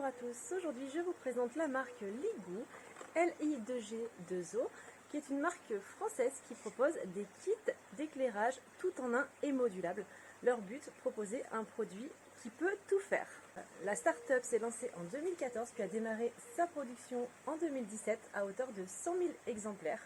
à tous, aujourd'hui je vous présente la marque Ligou, L-I-2-G-2-O, qui est une marque française qui propose des kits d'éclairage tout en un et modulable. Leur but, proposer un produit qui peut tout faire. La start-up s'est lancée en 2014 puis a démarré sa production en 2017 à hauteur de 100 000 exemplaires.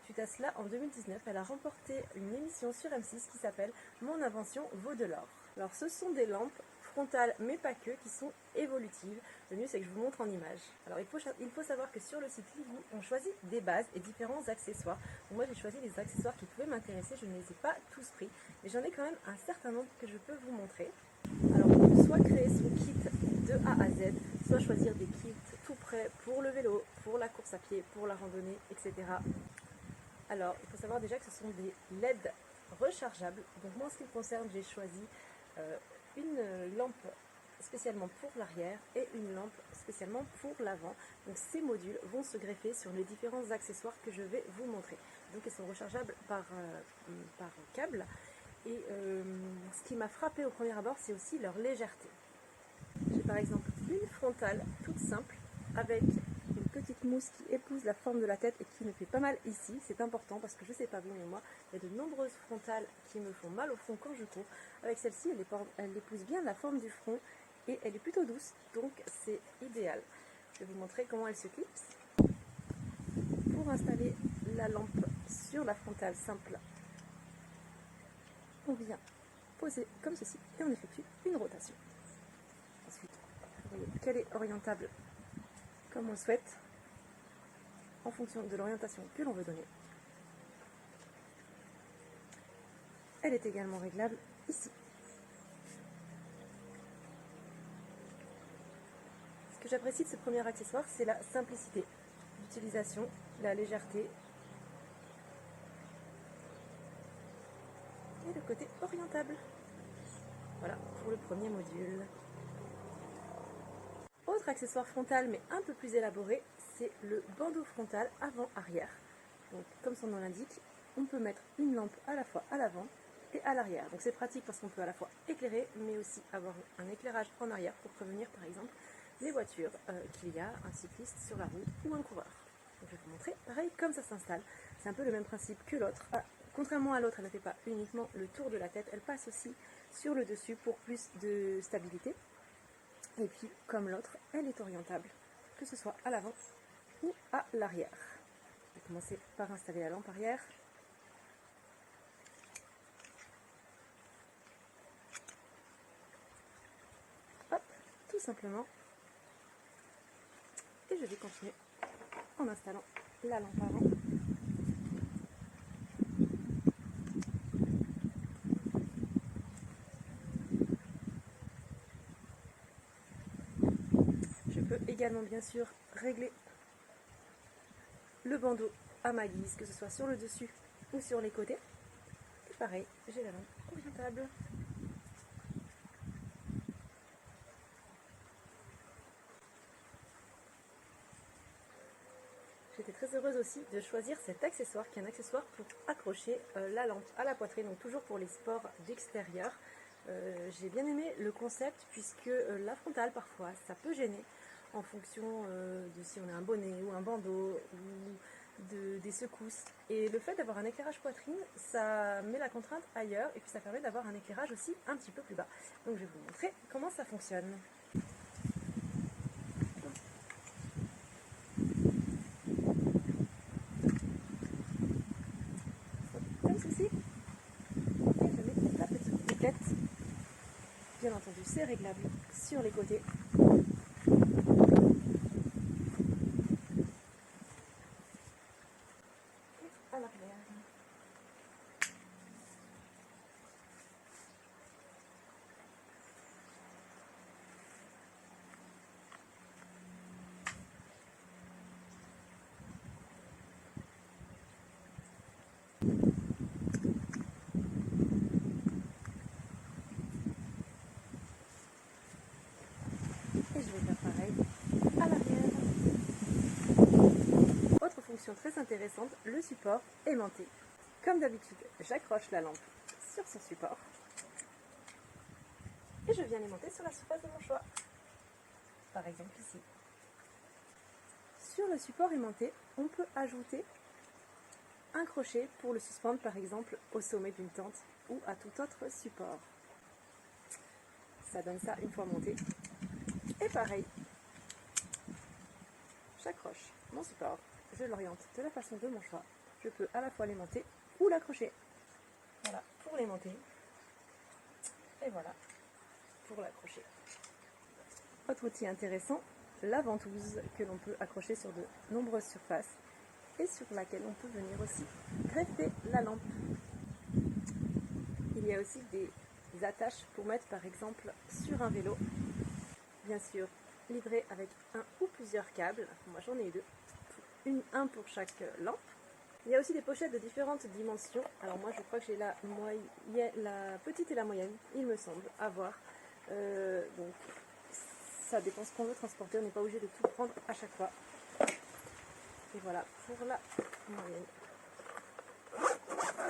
Suite à cela, en 2019, elle a remporté une émission sur M6 qui s'appelle « Mon invention vaut de l'or ». Alors ce sont des lampes frontales, mais pas que, qui sont évolutives. Le mieux, c'est que je vous montre en image. Alors il faut savoir que sur le site Ligou, on choisit des bases et différents accessoires. Donc, moi, j'ai choisi les accessoires qui pouvaient m'intéresser. Je ne les ai pas tous pris, mais j'en ai quand même un certain nombre que je peux vous montrer. Alors on peut soit créer son kit de A à Z, soit choisir des kits tout prêts pour le vélo, pour la course à pied, pour la randonnée, etc. Alors, il faut savoir déjà que ce sont des LED rechargeables. Donc moi, en ce qui me concerne, j'ai choisi une lampe spécialement pour l'arrière et une lampe spécialement pour l'avant. Donc ces modules vont se greffer sur les différents accessoires que je vais vous montrer. Donc ils sont rechargeables par câble. Et ce qui m'a frappé au premier abord, c'est aussi leur légèreté. J'ai par exemple une frontale toute simple avec une petite mousse qui épouse la forme de la tête et qui me fait pas mal ici. C'est important parce que je sais pas vous, mais moi, il y a de nombreuses frontales qui me font mal au front quand je cours. Avec celle-ci, elle épouse bien la forme du front et elle est plutôt douce, donc c'est idéal. Je vais vous montrer comment elle se clipse. Pour installer la lampe sur la frontale simple, on vient poser comme ceci et on effectue une rotation. Ensuite, vous voyez qu'elle est orientable comme on le souhaite, en fonction de l'orientation que l'on veut donner. Elle est également réglable ici. Ce que j'apprécie de ce premier accessoire, c'est la simplicité d'utilisation, la légèreté et le côté orientable. Voilà pour le premier module. Autre accessoire frontal mais un peu plus élaboré, c'est le bandeau frontal avant-arrière. Donc comme son nom l'indique, on peut mettre une lampe à la fois à l'avant et à l'arrière. Donc c'est pratique parce qu'on peut à la fois éclairer mais aussi avoir un éclairage en arrière pour prévenir par exemple les voitures qu'il y a un cycliste sur la route ou un coureur. Donc je vais vous montrer pareil comme ça s'installe. C'est un peu le même principe que l'autre. Contrairement à l'autre, elle ne fait pas uniquement le tour de la tête, elle passe aussi sur le dessus pour plus de stabilité. Et puis, comme l'autre, elle est orientable, que ce soit à l'avant ou à l'arrière. Je vais commencer par installer la lampe arrière. Hop, tout simplement. Et je vais continuer en installant la lampe avant. Je peux également bien sûr régler le bandeau à ma guise, que ce soit sur le dessus ou sur les côtés. Et pareil, j'ai la lampe orientable. J'étais très heureuse aussi de choisir cet accessoire qui est un accessoire pour accrocher la lampe à la poitrine, donc toujours pour les sports d'extérieur. J'ai bien aimé le concept puisque la frontale parfois ça peut gêner en fonction de si on a un bonnet ou un bandeau ou des secousses. Et le fait d'avoir un éclairage poitrine, ça met la contrainte ailleurs et puis ça permet d'avoir un éclairage aussi un petit peu plus bas. Donc je vais vous montrer comment ça fonctionne. Comme ceci. Et je mets la petite bouclette. Bien entendu, c'est réglable sur les côtés. Et à l'arrière. Et je vais faire pareil à l'arrière. Autre fonction très intéressante, le support aimanté. Comme d'habitude, j'accroche la lampe sur son support et je viens l'aimanter sur la surface de mon choix. par exemple ici. Sur le support aimanté, on peut ajouter un crochet pour le suspendre par exemple au sommet d'une tente ou à tout autre support. Ça donne ça une fois monté. Et pareil, j'accroche mon support, je l'oriente de la façon de mon choix. Je peux à la fois l'aimanter ou l'accrocher. Voilà pour l'aimanter. Et voilà pour l'accrocher. Autre outil intéressant, la ventouse que l'on peut accrocher sur de nombreuses surfaces et sur laquelle on peut venir aussi greffer la lampe. Il y a aussi des attaches pour mettre par exemple sur un vélo, bien sûr livré avec un ou plusieurs câbles. Moi j'en ai eu deux, un pour chaque lampe. Il y a aussi des pochettes de différentes dimensions. Alors moi je crois que j'ai la petite et la moyenne, il me semble, à voir. Donc ça dépend ce qu'on veut transporter, on n'est pas obligé de tout prendre à chaque fois. Et voilà pour la moyenne.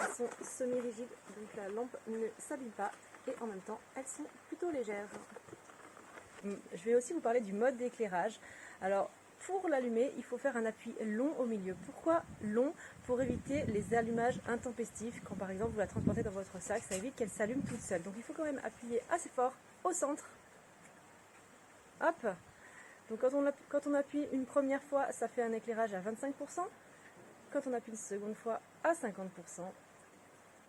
Elles sont semi-rigides, donc la lampe ne s'abîme pas et en même temps elles sont plutôt légères. Je vais aussi vous parler du mode d'éclairage. Alors pour l'allumer, il faut faire un appui long au milieu. Pourquoi long? Pour éviter les allumages intempestifs. Quand par exemple vous la transportez dans votre sac, ça évite qu'elle s'allume toute seule. Donc il faut quand même appuyer assez fort au centre. Hop. Donc quand on appuie une première fois, ça fait un éclairage à 25%. Quand on appuie une seconde fois, à 50%.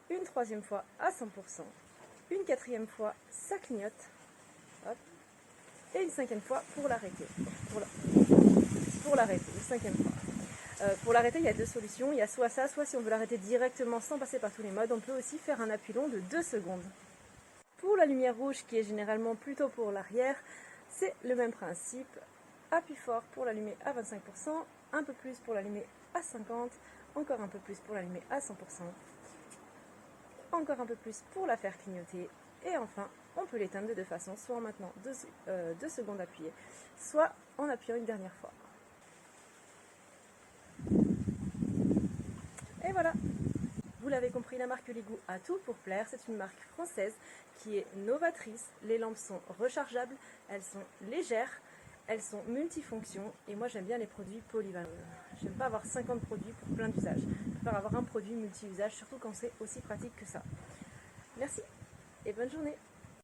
Une troisième fois, à 100%. Une quatrième fois, ça clignote. Hop. Et une cinquième fois pour l'arrêter. Pour l'arrêter, une cinquième fois. Pour l'arrêter, il y a deux solutions. Il y a soit ça, soit si on veut l'arrêter directement sans passer par tous les modes, on peut aussi faire un appui long de 2 secondes. Pour la lumière rouge, qui est généralement plutôt pour l'arrière, c'est le même principe. Appui fort pour l'allumer à 25%, un peu plus pour l'allumer à 50%, encore un peu plus pour l'allumer à 100%, encore un peu plus pour la faire clignoter, et enfin, on peut l'éteindre de deux façons, soit en maintenant 2 secondes appuyées, soit en appuyant une dernière fois. Et voilà! Vous l'avez compris, la marque Ligou a tout pour plaire. C'est une marque française qui est novatrice. Les lampes sont rechargeables, elles sont légères, elles sont multifonctions. Et moi, j'aime bien les produits polyvalents. J'aime pas avoir 50 produits pour plein d'usages. Je préfère avoir un produit multi-usage, surtout quand c'est aussi pratique que ça. Merci et bonne journée!